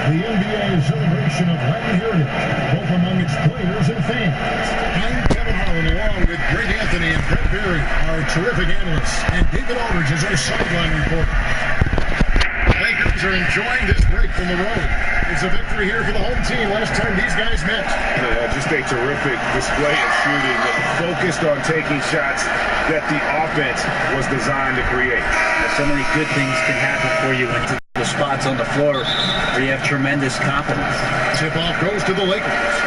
The NBA celebration of Latin heritage, both among its players and fans. I'm Kevin Harlan, along with Greg Anthony and Brett Berry, our terrific analysts, and David Aldridge is our sideline reporter. Lakers are enjoying this break from the road. It's a victory here for the home team last time these guys met. Yeah, just a terrific display of shooting, focused on taking shots that the offense was designed to create. So many good things can happen for you when the spots on the floor where you have tremendous confidence. Tip-off goes to the Lakers.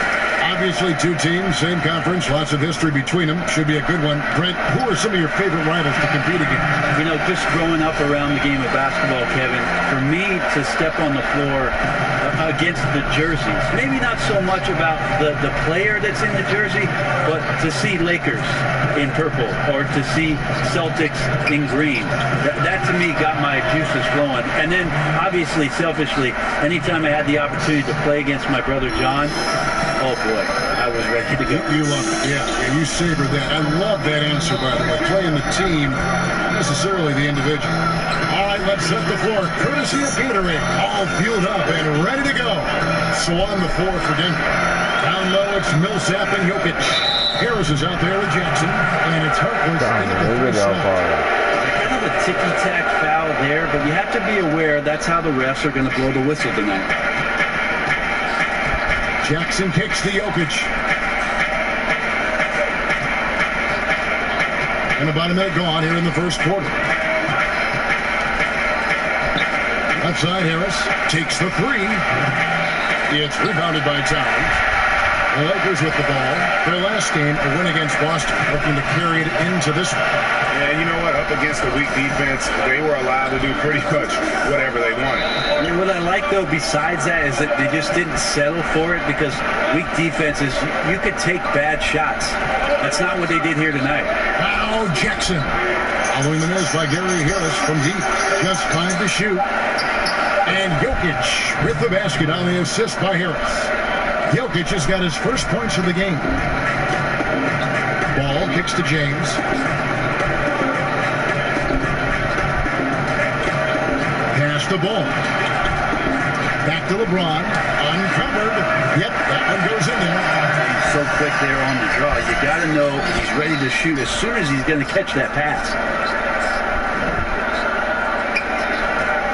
Obviously, two teams, same conference, lots of history between them. Should be a good one. Brent, who are some of your favorite rivals to compete against? You know, just growing up around the game of basketball, Kevin, for me to step on the floor against the jerseys, maybe not so much about the player that's in the jersey, but to see Lakers in purple or to see Celtics in green, that to me got my juices flowing. And then, obviously, selfishly, anytime I had the opportunity to play against my brother John, oh boy, I was ready to go. You love it, yeah, you savored that. I love that answer, by the way. Playing the team, not necessarily the individual. All right, let's set the floor. Courtesy of Gatorade, all fueled up and ready to go. So on the floor for Denver. Down low, it's Millsap and Jokic. Harris is out there with Jackson, and it's Harkless. Kind of a ticky-tack foul there, but you have to be aware that's how the refs are going to blow the whistle tonight. Jackson kicks to Jokic. And about a minute gone here in the first quarter. Left side, Harris takes the three. It's rebounded by Towns. The Lakers with the ball. Their last game, a win against Boston, looking to carry it into this one. Yeah, you know what? Up against the weak defense, they were allowed to do pretty much whatever they wanted. And what I like, though, besides that, is that they just didn't settle for it, because weak defenses, you could take bad shots. That's not what they did here tonight. Now Jackson. Following the miss by Gary Harris from deep. Just 5 to shoot. And Jokic with the basket on the assist by Harris. Jokic has got his first points of the game. Ball kicks to James. Pass the ball. Back to LeBron. Uncovered. Yep, that one goes in there. He's so quick there on the draw. You got to know he's ready to shoot as soon as he's going to catch that pass.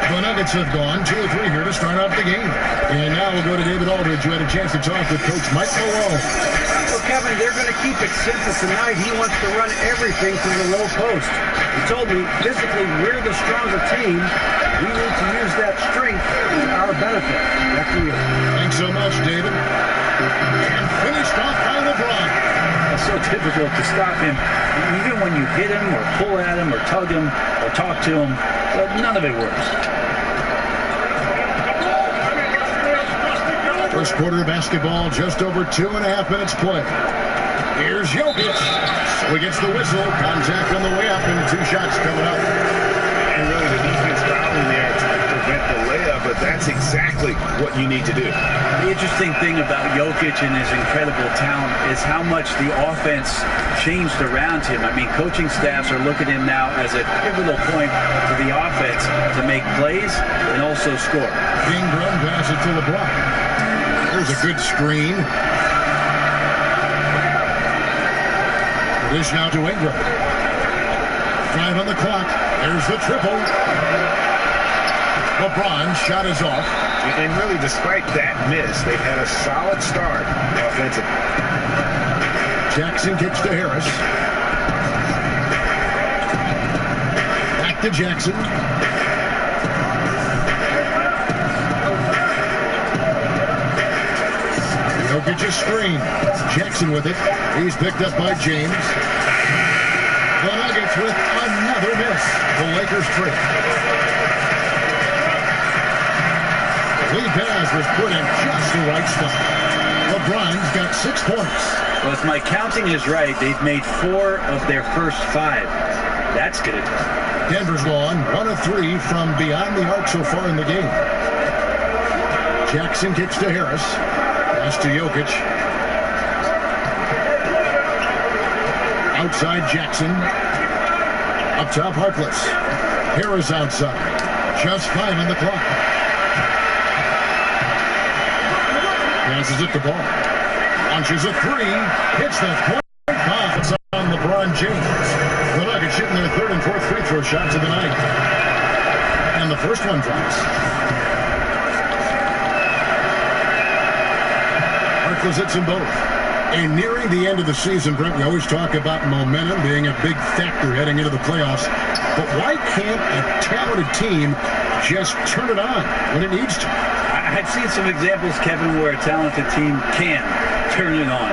The Nuggets have gone 2 or 3 here to start off the game. And now we'll go to David Aldridge, who had a chance to talk with Coach Mike Malone. Well, Kevin, they're going to keep it simple tonight. He wants to run everything from the low post. He told me, physically, we're the stronger team. We need to use that strength to our benefit. Back to you. Thanks so much, David. And finished off by LeBron. It's so difficult to stop him. Even when you hit him or pull at him or tug him or talk to him, none of it works. First quarter of basketball, just over 2.5 minutes play. Here's Jokic. So he gets the whistle. Contact on the way up, and 2 shots coming up. And really, the defense fouling there to prevent the layup, but that's exactly what you need to do. The interesting thing about Jokic and his incredible talent is how much the offense changed around him. I mean, coaching staffs are looking at him now as a pivotal point for the offense to make plays and also score. Ingram passes it to LeBron. There's a good screen. Dish now to Ingram. 5 on the clock. There's the triple. LeBron's shot is off. And really, despite that miss, they've had a solid start offensively. Jackson kicks to Harris. Back to Jackson. Jokic screen. Jackson with it. He's picked up by James. The Nuggets with another miss. The Lakers free. Lead pass was put in just the right spot. LeBron's got 6 points. Well, if my counting is right, they've made 4 of their first 5. That's good. Denver's gone 1 of 3 from beyond the arc so far in the game. Jackson kicks to Harris. Pass to Jokic. Outside Jackson. Up top Harkless. Harris outside. Just 5 on the clock. Passes it to Ball. Launches a three. Hits that point. It's on LeBron James. The Nuggets shooting their third and fourth free throw shots of the night. And the first one drops. Marcus hits them both. And nearing the end of the season, Brent, we always talk about momentum being a big factor heading into the playoffs. But why can't a talented team just turn it on when it needs to? I've seen some examples, Kevin, where a talented team can turn it on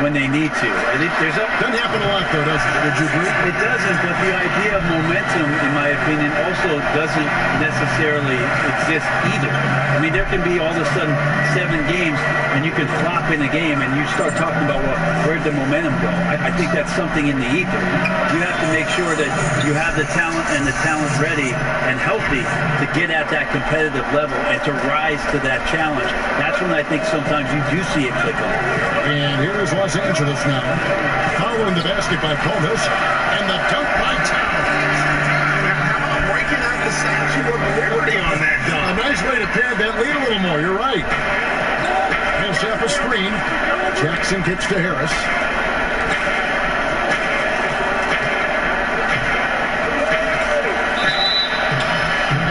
when they need to. Doesn't happen a lot, though, does it? Would you agree? It doesn't, but the idea of momentum, in my opinion, also doesn't necessarily exist either. I mean, there can be all of a sudden 7 games, and you can flop in a game, and you start talking about, well, where'd the momentum go? I think that's something in the ether. You have to make sure that you have the talent and the talent ready and healthy to get at that competitive level and to rise to that challenge. That's when I think sometimes you do see it click on. And here is Los Angeles now. Following the basket by Gomez and the dunk by Towns. How about breaking out the Statue of Liberty on that dunk? A nice way to pad that lead a little more. You're right. He'll set up a screen. Jackson kicks to Harris.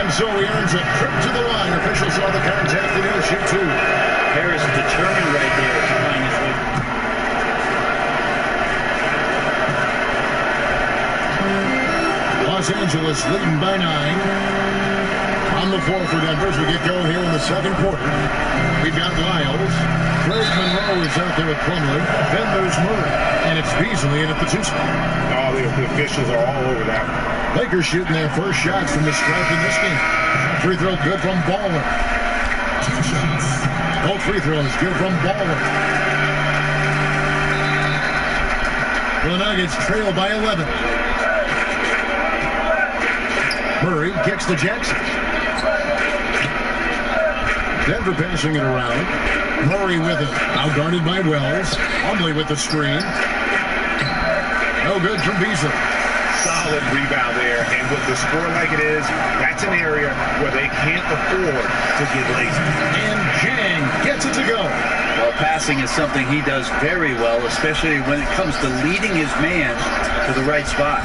And so he earns a trip to the line. Officials saw the contact and he'll shoot 2. Harris determined right there to find his way. Los Angeles leading by 9. On the floor for Denver as we get going here in the second quarter. We've got Lyles. Craig Monroe is out there with Plumlee. Then there's Murray. And it's Beasley in at the 2 spot. Oh, the officials are all over that. Lakers shooting their first shots from the stripe in this game. Free throw good from Baller. Both free throws good from Baller. The Nuggets trail by 11. Murray kicks to Jackson. Denver passing it around. Murray with it. Now guarded by Wells. Plumlee with the screen. No good from Beasley. Solid rebound there, and with the score like it is, that's an area where they can't afford to get lazy. And Jang gets it to go. Well, passing is something he does very well, especially when it comes to leading his man to the right spot.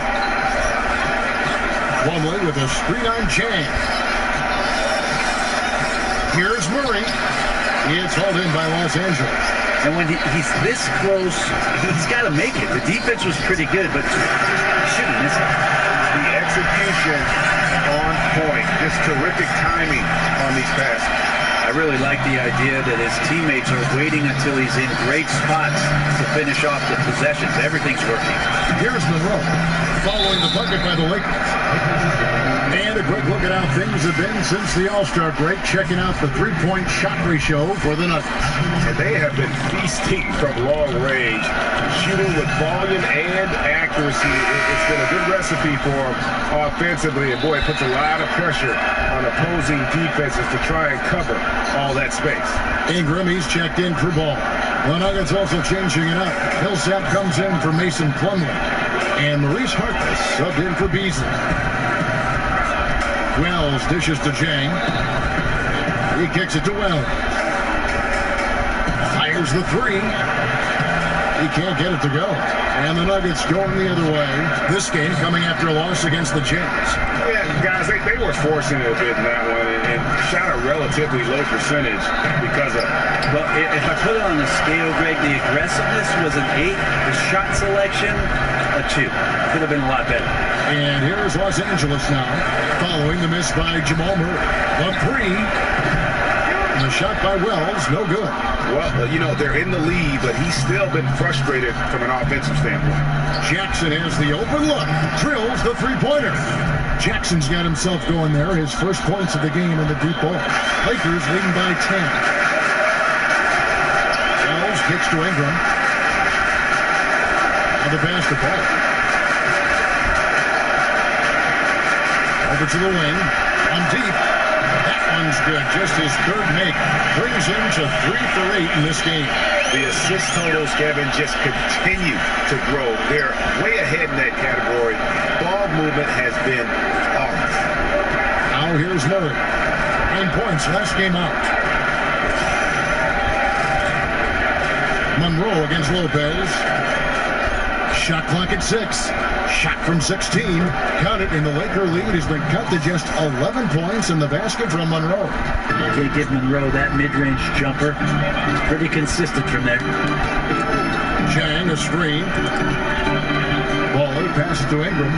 Plumlee with a screen on Jang. Here's Murray. It's hauled in by Los Angeles. And when he's this close, he's got to make it. The defense was pretty good, but he shouldn't miss it. The execution on point. Just terrific timing on these passes. I really like the idea that his teammates are waiting until he's in great spots to finish off the possessions. Everything's working. Here's Monroe following the bucket by the Lakers. And a quick look at how things have been since the All-Star break. Checking out the three-point shot ratio for the Nuggets. And they have been feasting from long range, shooting with volume and accuracy. It's been a good recipe for them offensively. And boy, it puts a lot of pressure on opposing defenses to try and cover all that space. Ingram, he's checked in for Ball. The Nuggets also changing it up. Millsap comes in for Mason Plumlee. And Maurice Harkless subbed in for Beasley. Wells dishes to Jang. He kicks it to Wells. Fires the 3. He can't get it to go. And the Nuggets going the other way. This game coming after a loss against the Jazz. Yeah, guys, they were forcing it a bit in that one and shot a relatively low percentage because of it. Well, if I put it on a scale, Greg, the aggressiveness was an 8. The shot selection, a 2. Could have been a lot better. And here's Los Angeles now, following the miss by Jamal Murray. The 3. And the shot by Wells, no good. Well, you know, they're in the lead, but he's still been frustrated from an offensive standpoint. Jackson has the open look, drills the three-pointer. Jackson's got himself going there, his first points of the game in the deep ball. Lakers leading by 10. Wells kicks to Ingram. On the pass to Ball. Over to the wing, on deep. That one's good, just his third make. Brings him to 3 for 8 in this game. The assist totals, Kevin, just continue to grow. They're way ahead in that category. Ball movement has been off. Now here's Murray. 9 points last game out. Monroe against Lopez. Shot clock at 6. Shot from 16. Count it, and the Laker lead has been cut to just 11 points in the basket from Monroe. They give Monroe that mid-range jumper. He's pretty consistent from there. Chang, a screen. Baller passes to Ingram.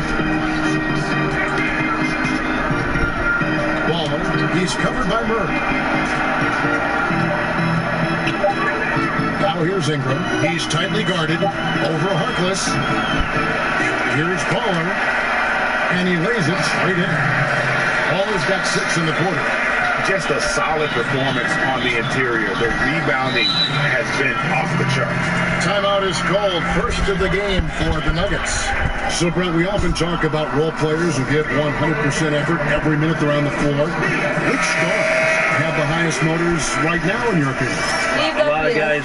Baller, he's covered by Murray. Now here's Ingram. He's tightly guarded over Harkless. Here's Baller, and he lays it straight in. Baller's got 6 in the quarter. Just a solid performance on the interior. The rebounding has been off the charts. Timeout is called. First of the game for the Nuggets. So, Brent, we often talk about role players who give 100% effort every minute they're on the floor. Which stars have the highest motors right now, in your opinion? A lot of guys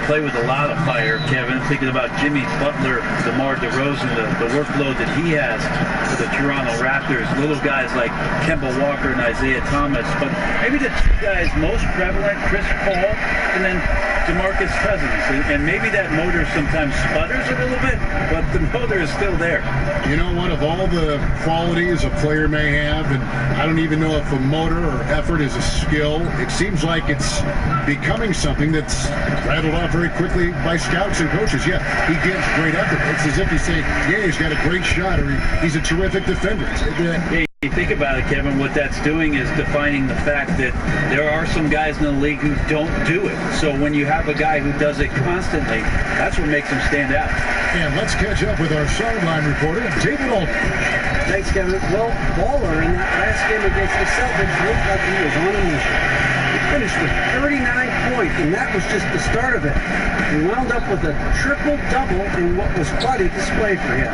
play with a lot of fire, Kevin. Thinking about Jimmy Butler, DeMar DeRozan, the workload that he has for the Toronto Raptors. Little guys like Kemba Walker and Isaiah Thomas. But maybe the two guys most prevalent, Chris Paul and then DeMarcus Cousins. And maybe that motor sometimes sputters a little bit, but the motor is still there. You know what? Of all the qualities a player may have, and I don't even know if a motor or effort is a skill, it seems like it's becoming something that's rattled off very quickly by scouts and coaches. Yeah, he gives great effort. It's as if you say, yeah, he's got a great shot, or he's a terrific defender. Hey, you think about it, Kevin, what that's doing is defining the fact that there are some guys in the league who don't do it. So when you have a guy who does it constantly, that's what makes him stand out. And let's catch up with our sideline reporter, David Aldridge. Thanks, Kevin. Well, Baller in that last game against the Celtics looked like he was on a mission. He finished with 39 points, and that was just the start of it. He wound up with a triple-double in what was quite a display for him.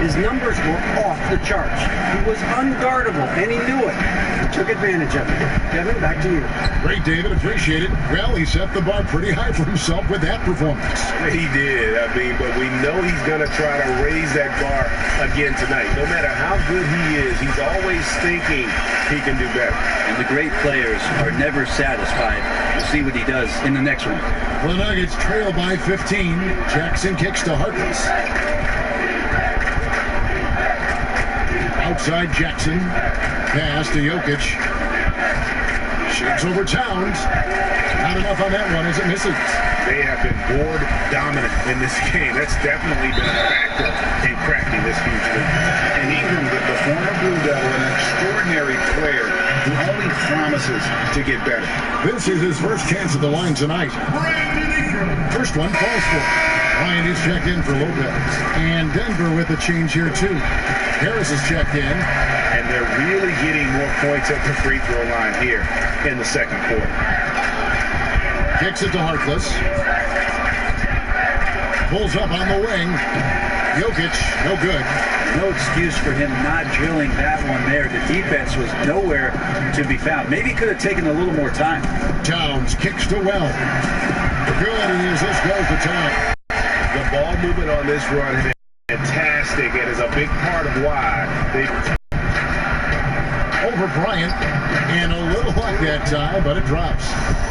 His numbers were off the charts. He was unguardable, and he knew it. He took advantage of it. Kevin, back to you. Great, David. Appreciate it. Well, he set the bar pretty high for himself with that performance. He did. I mean, but we know he's going to try to raise that bar again tonight. No matter how good he is, he's always thinking he can do better. And the great players are never satisfied. We'll see what he does in the next one. The Nuggets trail by 15. Jackson kicks to Harkless. Outside Jackson. Pass to Jokic. Shoots over Towns. Not enough on that one as it misses. They have been board dominant in this game. That's definitely been a factor in cracking this huge lead. And even the former Blue Devil, an extraordinary player who only promises to get better. This is his first chance at the line tonight. First one falls for him. Ryan is checked in for Lopez. And Denver with a change here, too. Harris is checked in. And they're really getting more points at the free throw line here in the second quarter. Kicks it to Harkless. Pulls up on the wing. Jokic, no good. No excuse for him not drilling that one there. The defense was nowhere to be found. Maybe he could have taken a little more time. Towns kicks to Well. Good, and as this goes to Towns. The ball movement on this run has been fantastic and is a big part of why they over Bryant, and a little luck that time, but it drops.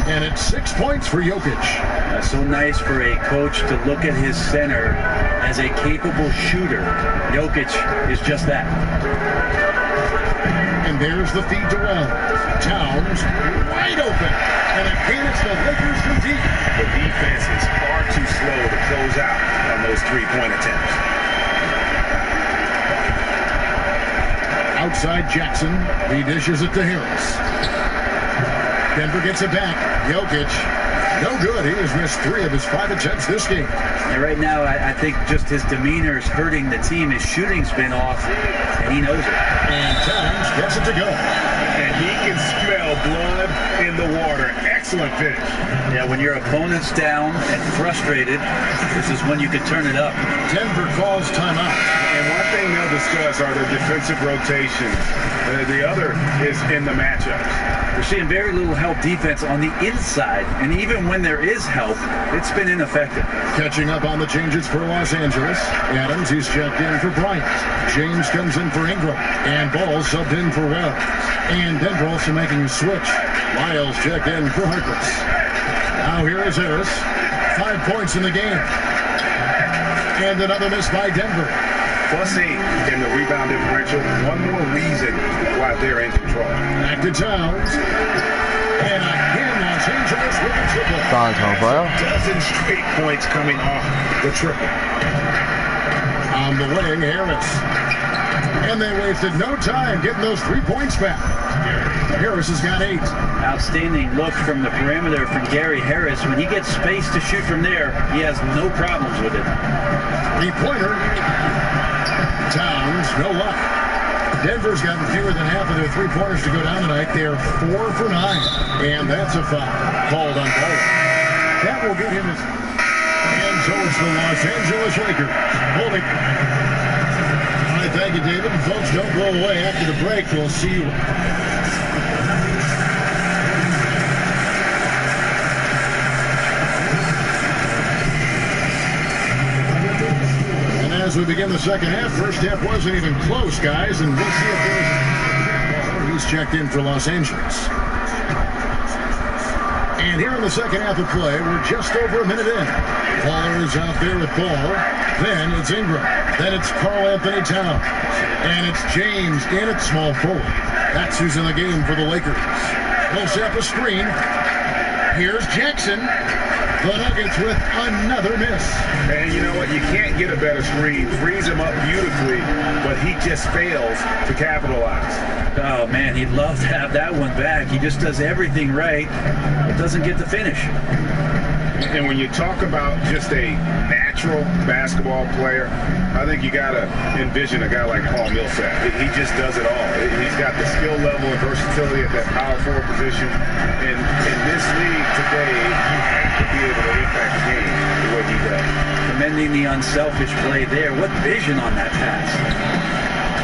And it's 6 points for Jokic. That's so nice for a coach to look at his center as a capable shooter. Jokic is just that. And there's the feed to Well. Towns wide open. And again, it's the Lakers from deep. The defense is far too slow to close out on those three-point attempts. Outside Jackson, he dishes it to Harris. Denver gets it back. Jokic, no good. He has missed 3 of his 5 attempts this game. And right now, I think just his demeanor is hurting the team. His shooting's been off, and he knows it. And Towns gets it to go. And he can smell blood in the water. Excellent finish. Yeah, when your opponent's down and frustrated, this is when you can turn it up. Denver calls timeout. And one thing they'll discuss are the defensive rotations. The other is in the matchups. We're seeing very little help defense on the inside, and even when there is help, it's been ineffective. Catching up on the changes for Los Angeles. Adams, he's checked in for Bryant. James comes in for Ingram. And Ball subbed in for Wells. And Denver also making a switch. Lyles checked in for Harkless. Now here is Harris. 5 points in the game. And another miss by Denver. +8 in the rebound differential. One more reason why they're in control. Back to Towns. And again, Los Angeles with a triple. Towns on fire. Dozen straight points coming off the triple. On the wing, Harris. And they wasted no time getting those 3 points back. Harris has got 8. Outstanding look from the perimeter from Gary Harris. When he gets space to shoot from there, he has no problems with it. 3-pointer. Towns, no luck. Denver's gotten fewer than half of their 3-pointers to go down tonight. They are 4 for 9. And that's a foul called on Ball. That will get him his... And so it's the Los Angeles Lakers holding. All right, thank you, David. And folks, don't go away. After the break, we'll see you. And as we begin the second half, first half wasn't even close, guys. And we'll see if there's... He's checked in for Los Angeles. And here in the second half of play, we're just over a minute in. Pollard is out there with ball. Then it's Ingram. Then it's Karl Anthony Towns. And it's James in at small forward. That's who's in the game for the Lakers. They'll set up a screen. Here's Jackson. The Nuggets with another miss. And you know what? You can't get a better screen. Frees him up beautifully, but he just fails to capitalize. Oh, man, he'd love to have that one back. He just does everything right, but doesn't get the finish. And when you talk about just a natural basketball player, I think you got to envision a guy like Paul Millsap. He just does it all. He's got the skill level and versatility at that power forward position. And in this league today, you have to be able to impact the game the way he does. Commending the unselfish play there. What vision on that pass.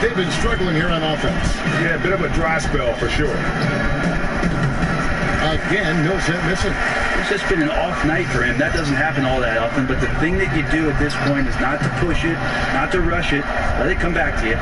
They've been struggling here on offense. Yeah, a bit of a dry spell for sure. Again, Millsap missing. It's just been an off night for him. That doesn't happen all that often, but the thing that you do at this point is not to push it, not to rush it. Let it come back to you.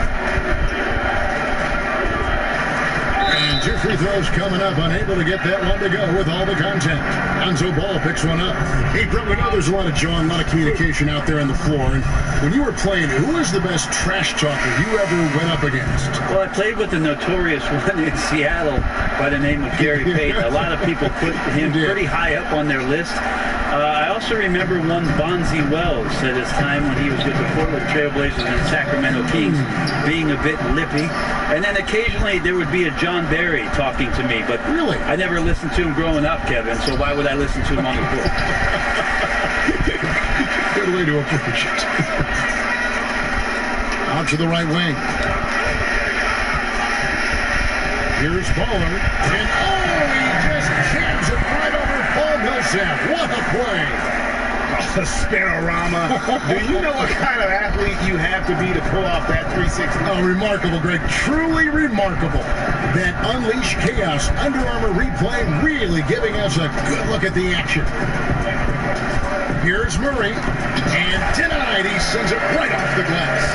And 2 free throws coming up, unable to get that one to go with all the contact. Lonzo Ball picks one up. Hey, Brett, we know there's a lot of John, a lot of communication out there on the floor. And when you were playing, who was the best trash talker you ever went up against? Well, I played with the notorious one in Seattle by the name of Gary Payton. A lot of people put him pretty high up on their list. I also remember one Bonzi Wells at his time when he was with the Portland Trailblazers and Sacramento Kings, being a bit lippy. And then occasionally there would be a John Barry talking to me, but really, I never listened to him growing up, Kevin, so why would I listen to him on the court? Good way to approach it. Out to the right wing. Here's Pollard. And he just jams it right over Paul Millsap. What a play. A spinorama. Do you know what kind of athlete you have to be to pull off that 360? Oh, remarkable, Greg. Truly remarkable. That Unleash Chaos Under Armour replay really giving us a good look at the action. Here's Murray. And denied. He sends it right off the glass.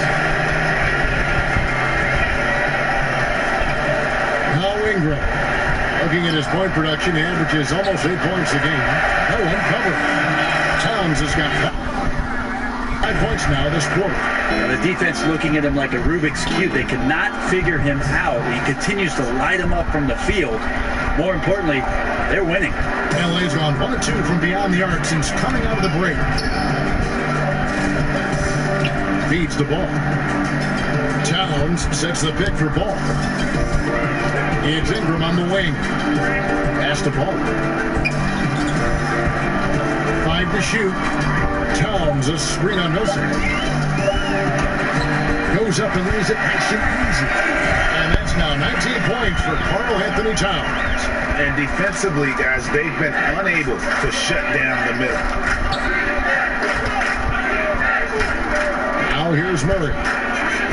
Now Ingram. Looking at his point production, he averages almost 8 points a game. No one covered. Towns has got 5 points now this quarter. The defense looking at him like a Rubik's Cube. They could not figure him out. He continues to light him up from the field. More importantly, they're winning. LA's gone 1 of 2 from beyond the arc since coming out of the break. Feeds the ball. Towns sets the pick for Ball. It's Ingram on the wing. Pass to Ball. 5 to shoot. Towns a screen on Millsap. Goes up and lays it nice and easy. And that's now 19 points for Karl Anthony Towns. And defensively, guys, they've been unable to shut down the middle. Now here's Murray.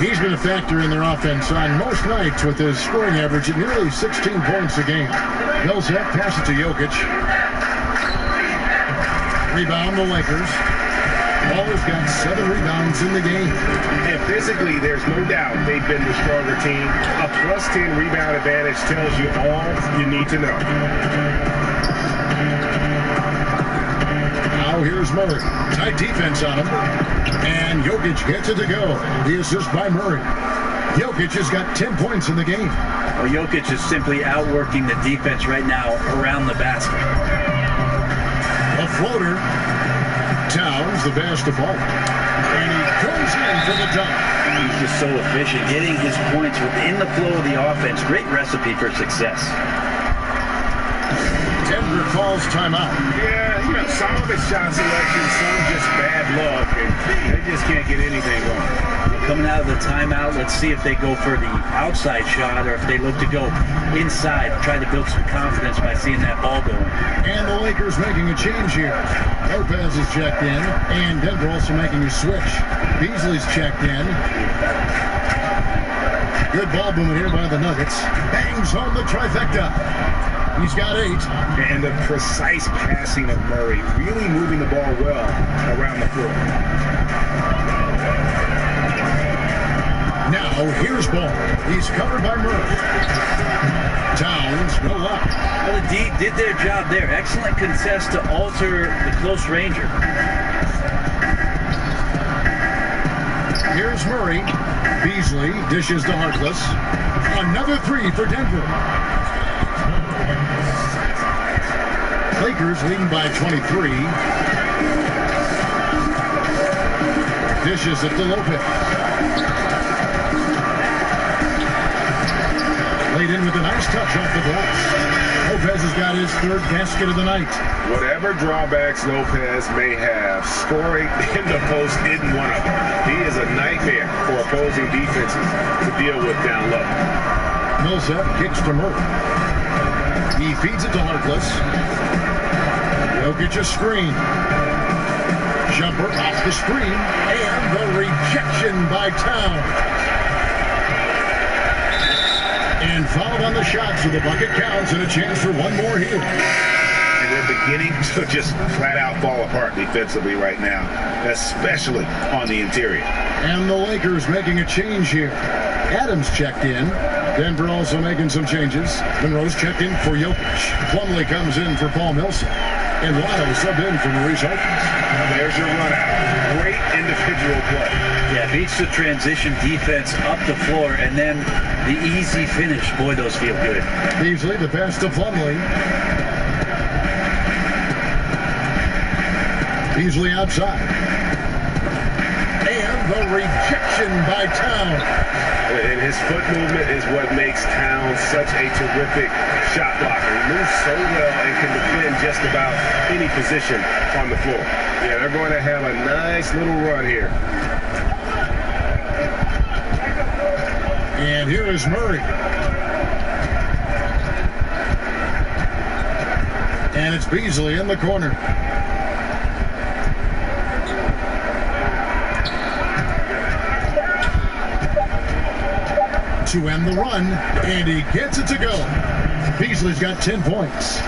He's been a factor in their offense on most nights with his scoring average at nearly 16 points a game. Millsap pass it to Jokic. Rebound the Lakers. Baller's got 7 rebounds in the game. And physically, there's no doubt they've been the stronger team. A +10 rebound advantage tells you all you need to know. Now here's Murray. Tight defense on him. And Jokic gets it to go. The assist by Murray. Jokic has got 10 points in the game. Well, Jokic is simply outworking the defense right now around the basket. A floater. Towns, the basketball. And he goes in for the dunk. He's just so efficient, getting his points within the flow of the offense. Great recipe for success. Denver calls timeout. Yeah, some of it's shot selection, some just bad luck, and they just can't get anything going. Coming out of the timeout, let's see if they go for the outside shot or if they look to go inside, try to build some confidence by seeing that ball going. And the Lakers making a change here. Lopez is checked in, and Denver also making a switch. Beasley's checked in. Good ball movement here by the Nuggets. Bangs home the trifecta. He's got 8. And the precise passing of Murray, really moving the ball well around the floor. Now, here's ball. He's covered by Murray. Towns, no luck. Well, the D did their job there. Excellent contest to alter the close ranger. Here's Murray. Beasley dishes to Harkless. Another 3 for Denver. Lakers leading by 23. Dishes it to Lopez. Laid in with a nice touch off the glass. Lopez has got his 3rd basket of the night. Whatever drawbacks Lopez may have, scoring in the post isn't one of them. He is a nightmare for opposing defenses to deal with down low. Millsap kicks to Murray. He feeds it to Harkless. Jokic a screen. Jumper off the screen. And the rejection by Towns. And fouled on the shot, so the bucket counts and a chance for one more here. And they're beginning to just flat out fall apart defensively right now, especially on the interior. And the Lakers making a change here. Adams checked in. Denver also making some changes. Monroe's checked in for Jokic. Plumlee comes in for Paul Millsap. And Lotto subbed in for Maurice Harkless. There's your run out. Great individual play. Yeah, beats the transition defense up the floor, and then the easy finish. Boy, those feel good. Beasley, the pass to Plumlee. Beasley outside. And the rejection by Towns. And his foot movement is what makes Towns such a terrific shot blocker. He moves so well and can defend just about any position on the floor. Yeah, they're going to have a nice little run here. And here is Murray. And it's Beasley in the corner. To end the run, and he gets it to go. Beasley's got 10 points.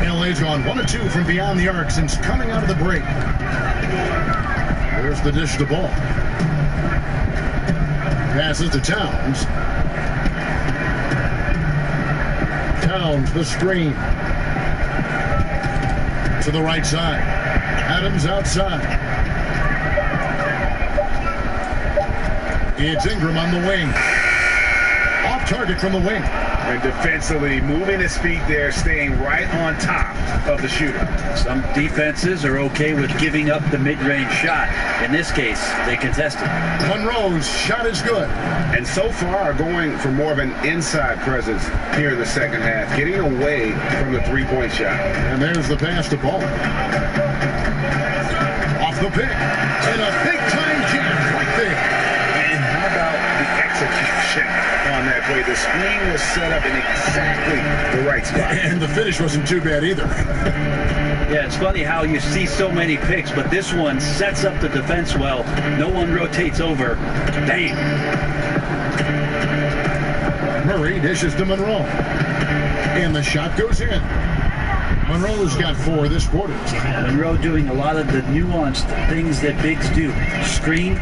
LA's gone 1 of 2 from beyond the arc since coming out of the break. There's the dish to ball. Passes to Towns. Towns, the screen. To the right side. Adams outside. It's Ingram on the wing. Off target from the wing. And defensively, moving his feet there, staying right on top of the shooter. Some defenses are okay with giving up the mid-range shot. In this case, they contested. Monroe's shot is good. And so far, going for more of an inside presence here in the second half, getting away from the three-point shot. And there's the pass to Ball. Off the pick. And a big-time jam right there. And how about the execution on that play? The screen was set up in exactly the right spot. And the finish wasn't too bad either. Yeah, it's funny how you see so many picks, but this one sets up the defense well. No one rotates over. Bang! Murray dishes to Monroe. And the shot goes in. Monroe's got 4 this quarter. Monroe doing a lot of the nuanced things that bigs do. Screen,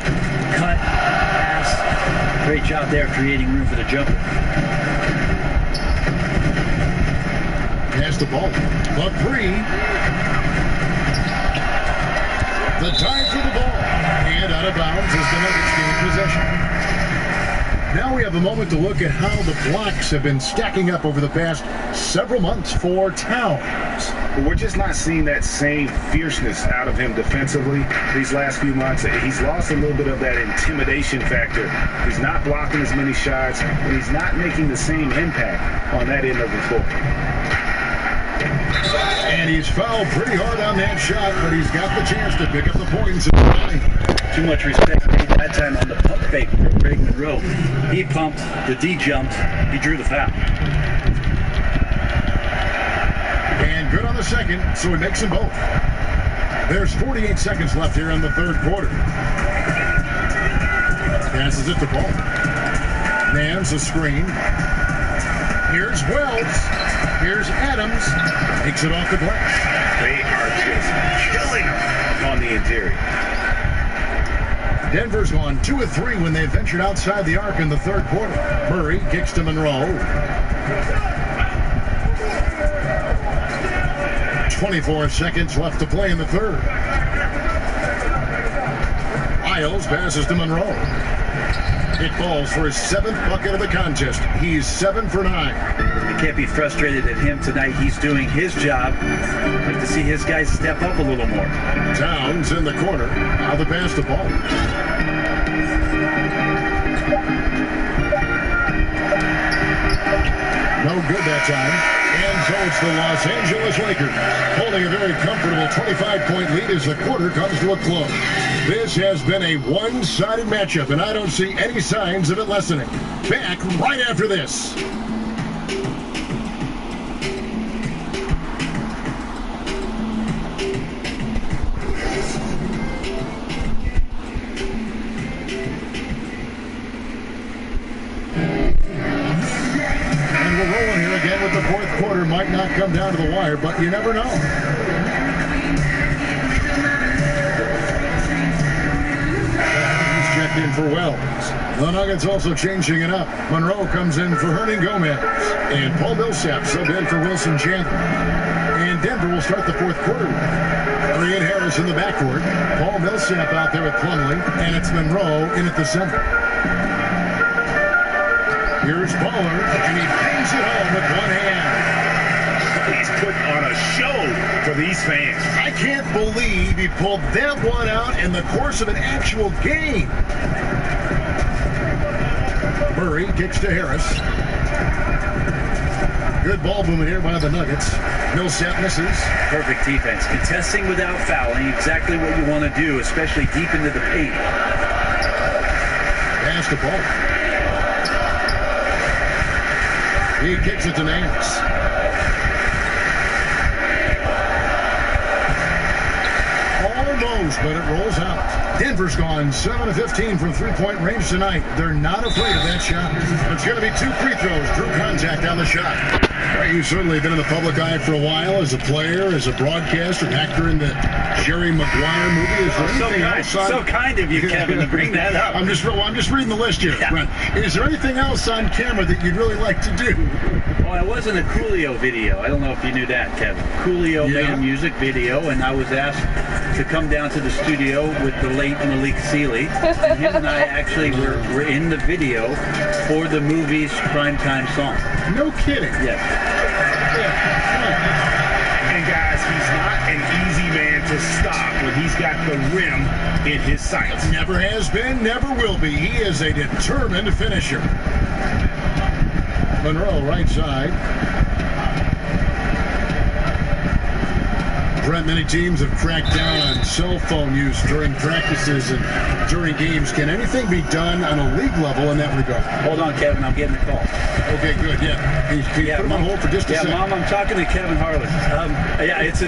cut, pass. Great job there creating room for the jumper. Pass the ball. The 3. Nuggets gain possession. Now we have a moment to look at how the blocks have been stacking up over the past several months for Towns. But we're just not seeing that same fierceness out of him defensively these last few months. He's lost a little bit of that intimidation factor. He's not blocking as many shots, and he's not making the same impact on that end of the floor. And he's fouled pretty hard on that shot, but he's got the chance to pick up the points. Too much respect made that time on the pump fake from Greg Monroe. He pumped, the D jumped, he drew the foul. And good on the second, so he makes them both. There's 48 seconds left here in the third quarter. Passes it to Paul. Nance a screen. Here's Wells. Here's Adams. Takes it off the glass. They are just killing him on the interior. Denver's gone 2 of 3 when they ventured outside the arc in the third quarter. Murray kicks to Monroe. 24 seconds left to play in the third. Isles passes to Monroe. It falls for his 7th bucket of the contest. He's 7 for 9. You can't be frustrated at him tonight. He's doing his job. I'd like to see his guys step up a little more. Towns in the corner. Now the pass to Paul. No good that time. And so it's the Los Angeles Lakers holding a very comfortable 25-point lead as the quarter comes to a close. This has been a one-sided matchup, and I don't see any signs of it lessening. Back right after this. Might not come down to the wire, but you never know. He's checked in for Wells. The Nuggets also changing it up. Monroe comes in for Hernan Gomez. And Paul Millsap sub in for Wilson Chandler. And Denver will start the fourth quarter. Curry and Harris in the backcourt. Paul Millsap out there with Plumlee. And it's Monroe in at the center. Here's Pollard, and he bangs it home with one hand. He's put on a show for these fans. I can't believe he pulled that one out in the course of an actual game. Murray kicks to Harris. Good ball movement here by the Nuggets. Millsap misses. Perfect defense. Contesting without fouling, exactly what you want to do, especially deep into the paint. Pass the ball. He kicks it to Nance. Almost, but it rolls out. Denver's gone 7 of 15 from three-point range tonight. They're not afraid of that shot. It's going to be 2 free throws. Drew contact on the shot. Well, you've certainly been in the public eye for a while as a player, as a broadcaster, actor in the Jerry Maguire movie. Is there anything else on... So kind of you, Kevin, to bring that up. I'm just reading the list here. Yeah. Is there anything else on camera that you'd really like to do? Well, I was in a Coolio video. I don't know if you knew that, Kevin. Coolio made a music video, and I was asked to come down to the studio with the late Malik Sealy. And him and I actually were in the video for the movie's primetime song. No kidding. Yes. And guys, he's not an easy man to stop when he's got the rim in his sights. Never has been, never will be. He is a determined finisher. Monroe, right side. Brent, many teams have cracked down on cell phone use during practices and during games. Can anything be done on a league level in that regard? Hold on, Kevin. I'm getting a call. Okay, good. Yeah. Can you put him on hold for just a second? Yeah, Mom, I'm talking to Kevin Harlan. It's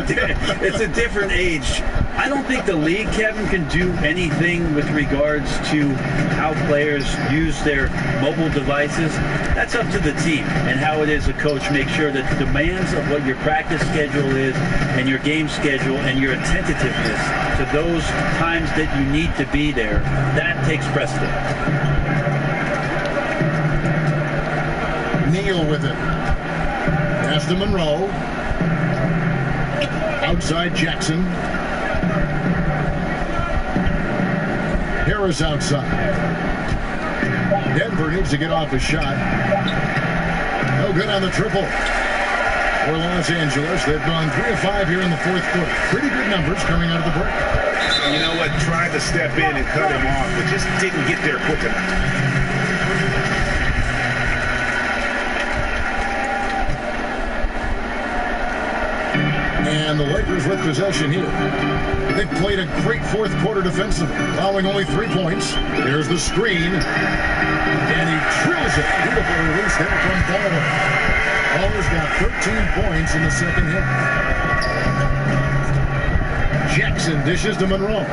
a different age. I don't think the league, Kevin, can do anything with regards to how players use their mobile devices. That's up to the team and how it is a coach make sure that the demands of what your practice schedule is and your game schedule and your attentiveness to those times that you need to be there, that takes precedent. Neal with it. Pass to Monroe. Outside Jackson. Harris outside. Denver needs to get off a shot. No good on the triple. For Los Angeles, they've gone 3 of 5 here in the fourth quarter. Pretty good numbers coming out of the break. You know what? Tried to step in and cut him off, but just didn't get there quick enough. And the Lakers with possession here. They've played a great fourth quarter defensively, allowing only 3 points. There's the screen. And he drills it. Beautiful release there from Baldwin. Baller's got 13 points in the second half. Jackson dishes to Monroe.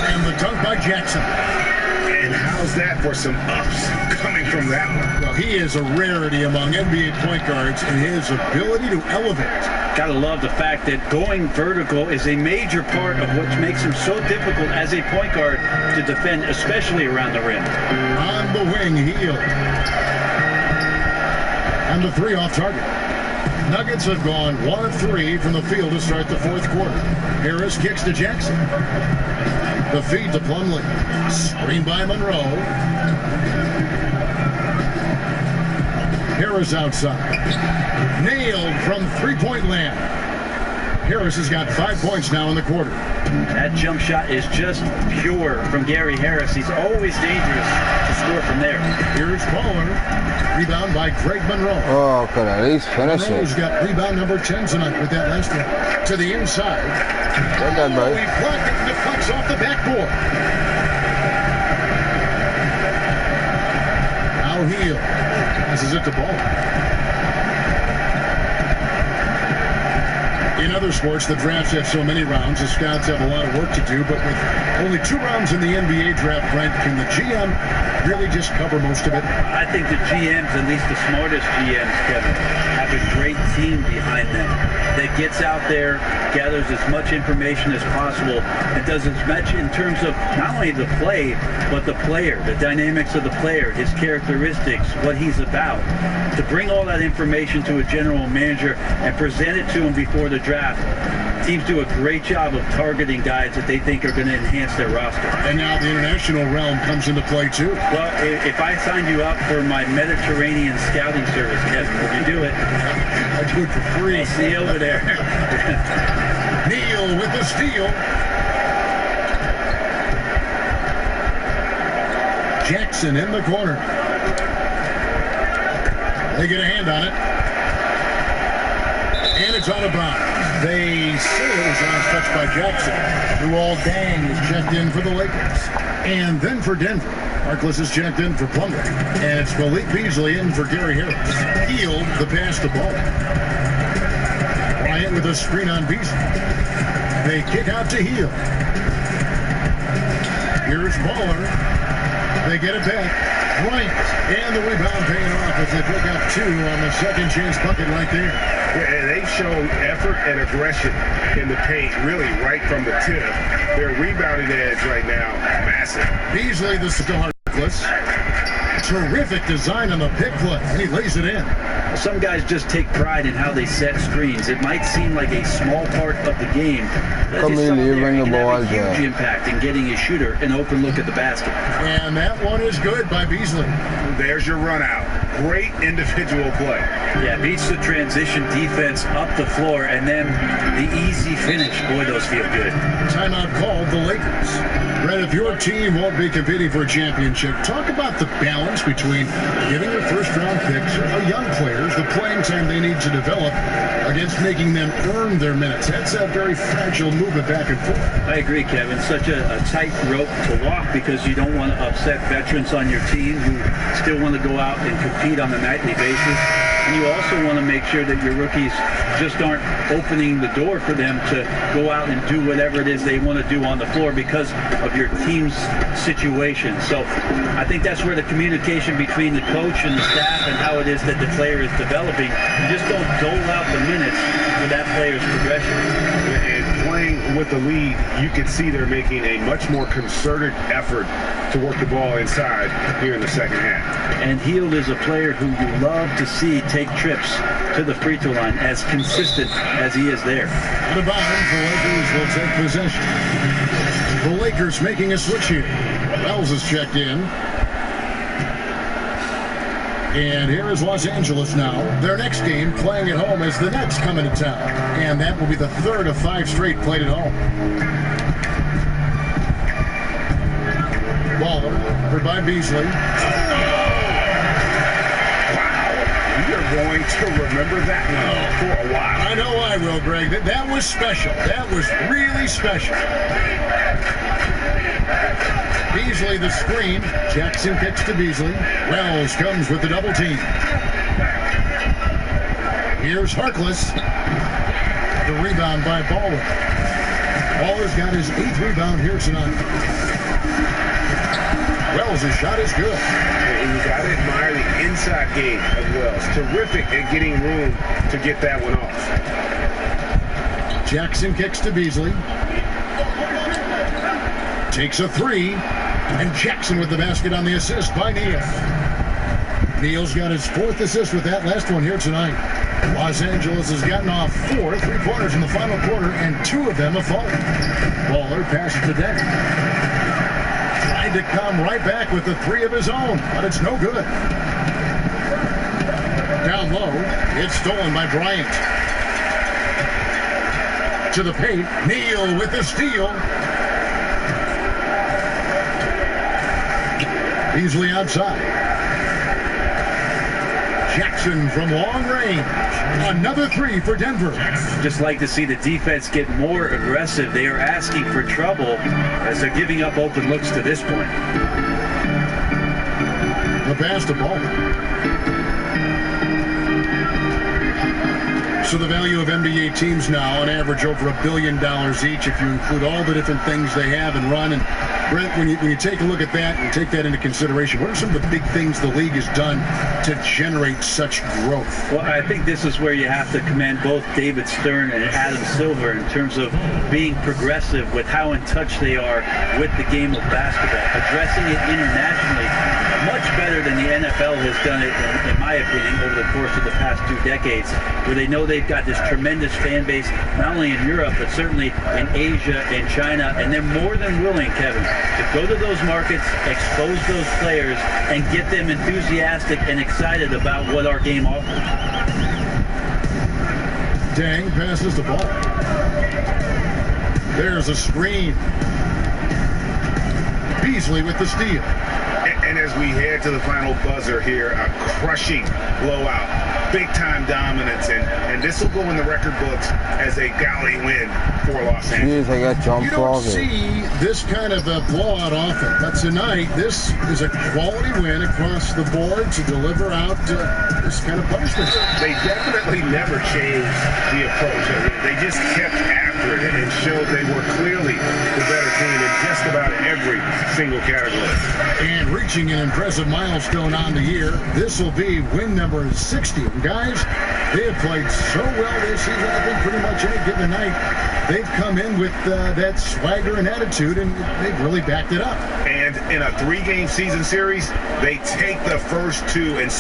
And the dunk by Jackson. And how's that for some ups coming from that one? Well, he is a rarity among NBA point guards in his ability to elevate. Gotta love the fact that going vertical is a major part of what makes him so difficult as a point guard to defend, especially around the rim. On the wing, Hield. And the 3 off target. Nuggets have gone 1 of 3 from the field to start the fourth quarter. Harris kicks to Jackson. The feed to Plumlee. Screen by Monroe. Harris outside. Nailed from 3-point land. Harris has got 5 points now in the quarter. That jump shot is just pure from Gary Harris. He's always dangerous to score from there. Here's Baller. Rebound by Greg Monroe. Oh, could at least finish Monroe's it. got rebound number 10 tonight with that last one. To the inside. Good that, bro. He blocked it and deflects off the backboard. Now Hield. Passes it to Ball. In other sports, the drafts have so many rounds, the scouts have a lot of work to do, but with only 2 rounds in the NBA draft, Brent, can the GM really just cover most of it? I think the GMs, at least the smartest GMs, Kevin, have a great team behind them that gets out there, gathers as much information as possible, and does as much in terms of not only the play, but the player, the dynamics of the player, his characteristics, what he's about. To bring all that information to a general manager and present it to him before the draft, teams do a great job of targeting guys that they think are going to enhance their roster. And now the international realm comes into play, too. Well, if I signed you up for my Mediterranean scouting service, Kevin, would you do it? I do it for free. I'll see you over there. Neal with the steal. Jackson in the corner. They get a hand on it. And it's out of bounds. They say it was last touched by Jackson. Luol Deng is checked in for the Lakers. And then for Denver, Harkless is checked in for Plumlee. And it's Malik Beasley in for Gary Harris. Hield the pass to Ball. Bryant with a screen on Beasley. They kick out to Hield. Here's Baller. They get it back. Bryant. And the rebound paying off as they pick up 2 on the second chance bucket right there. Yeah, they've shown effort and aggression in the paint, really right from the tip. Their rebounding edge right now, massive. Beasley, the Harkless. Terrific design on the pick play, and he lays it in. Some guys just take pride in how they set screens. It might seem like a small part of the game. That Come is in, something you there bring the can have ball a huge down. impact in getting a shooter an open look at the basket. And that one is good by Beasley. There's your run out. Great individual play. Yeah, beats the transition defense up the floor, and then the easy finish. Boy, those feel good. Timeout called the Lakers. Brett, if your team won't be competing for a championship, talk about the balance between giving your first-round picks, young players, the playing time they need to develop, against making them earn their minutes. That's a very fragile movement back and forth. I agree, Kevin. Such a tight rope to walk because you don't want to upset veterans on your team who still want to go out and compete on a nightly basis. And you also want to make sure that your rookies just aren't opening the door for them to go out and do whatever it is they want to do on the floor because of your team's situation. So I think that's where the communication between the coach and the staff and how it is that the player is developing, you just don't dole out the minutes for that player's progression. And playing even with the lead, you can see they're making a much more concerted effort to work the ball inside here in the second half. And Hield is a player who you love to see take trips to the free throw line, as consistent as he is there. Out of bounds, the Lakers will take possession. The Lakers making a switch here. Wells is checked in. And here is Los Angeles now. Their next game playing at home as the Nets come into town. And that will be the third of 5 straight played at home. Baller, covered by Beasley. We are going to remember that one for a while. I know I will, Greg. That was special. That was really special. Beasley the screen. Jackson kicks to Beasley. Wells comes with the double team. Here's Harkless. The rebound by Baller. Baller's got his 8th rebound here tonight. Wells' shot is good. And you got to admire the inside game of Wells. Terrific at getting room to get that one off. Jackson kicks to Beasley. Takes a 3. And Jackson with the basket on the assist by Neal. Neal's got his 4th assist with that last one here tonight. Los Angeles has gotten off 4 3-pointers in the final quarter, and 2 of them have fallen. Baller passes to Denny. Tried to come right back with the 3 of his own, but it's no good. Down low, it's stolen by Bryant. To the paint, Neal with the steal. Beasley outside. Jackson from long range. Another 3 for Denver. Just like to see the defense get more aggressive. They are asking for trouble as they're giving up open looks to this point. The pass to Ball. So the value of NBA teams now on average over $1 billion each if you include all the different things they have and run. And Brent, when you take a look at that and take that into consideration, what are some of the big things the league has done to generate such growth? Well, I think this is where you have to commend both David Stern and Adam Silver in terms of being progressive with how in touch they are with the game of basketball, addressing it internationally much better than the NFL has done it, in my opinion, over the course of the past 2 decades, where they know they've got this tremendous fan base, not only in Europe, but certainly in Asia and China, and they're more than willing, Kevin, to go to those markets, expose those players, and get them enthusiastic and excited about what our game offers. Dang passes the ball. There's a screen. Beasley with the steal. And as we head to the final buzzer here, a crushing blowout, big-time dominance, and this will go in the record books as a galley win for Los Angeles. Jeez, I got jump You don't ball. see this kind of a blowout often, but tonight this is a quality win across the board to deliver out this kind of punishment. They definitely never changed the approach. They just kept after it and showed they were clearly the better team in just about every single category. And reaching an impressive milestone on the year, this will be win number 60. And guys, they have played so well this season. I think pretty much any given night they've come in with that swagger and attitude, and they've really backed it up. And in a 3-game season series, they take the first 2, and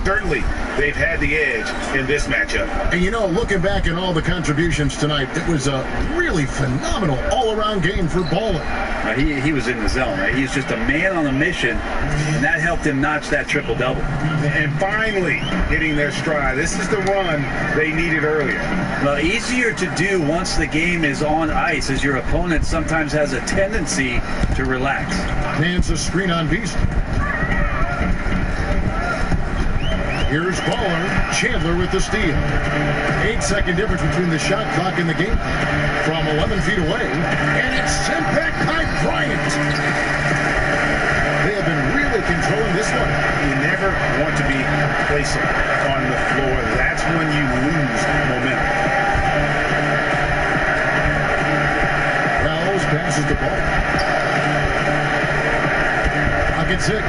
certainly they've had the edge in this matchup. And you know, looking back at all the contributions tonight, it was a really phenomenal all-around game for Baller. He was in the zone, right? He's just a man on a mission, and that helped him notch that triple-double. And finally hitting their stride. This is the run they needed earlier. Well, easier to do once the game is on ice, as your opponent sometimes has a tendency to relax. Hands a screen on Beasley. Here's Baller. Chandler with the steal. 8-second difference between the shot clock and the game from 11 feet away. And it's sent back by Bryant. They have been really controlling this one. You never want to be complacent on the floor. That's when you lose momentum. Wells passes the ball. Pocket 6.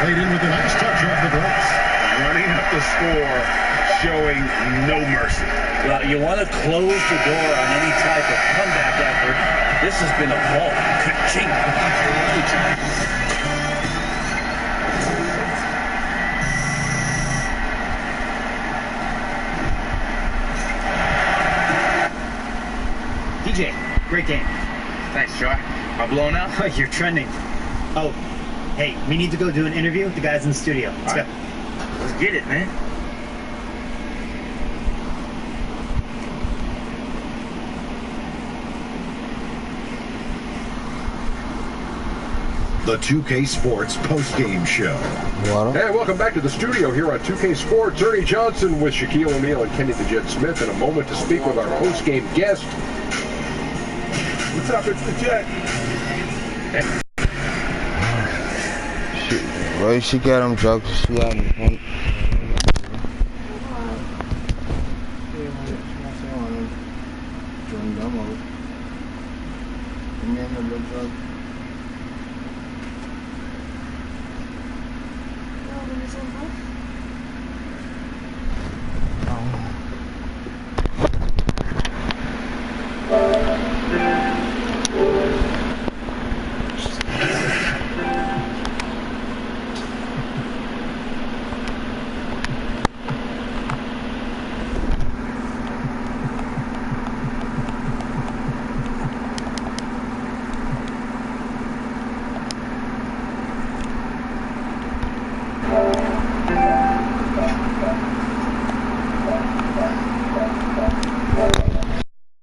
Played in with a nice touch off the glass. Running up the score, showing no mercy. Well, you want to close the door on any type of comeback effort. This has been a ball. Ka-ching. DJ, great game. Thanks, Troy. I'm blown out. You're trending. Oh, hey, we need to go do an interview with the guys in the studio. Let's go. Let's get it, man. The 2K Sports post-game show. Water. And welcome back to the studio here on 2K Sports. Ernie Johnson with Shaquille O'Neal and Kenny the Jet Smith in a moment to speak with our post-game guest. What's up? It's the Jet. Right, she got him drugs. She got him.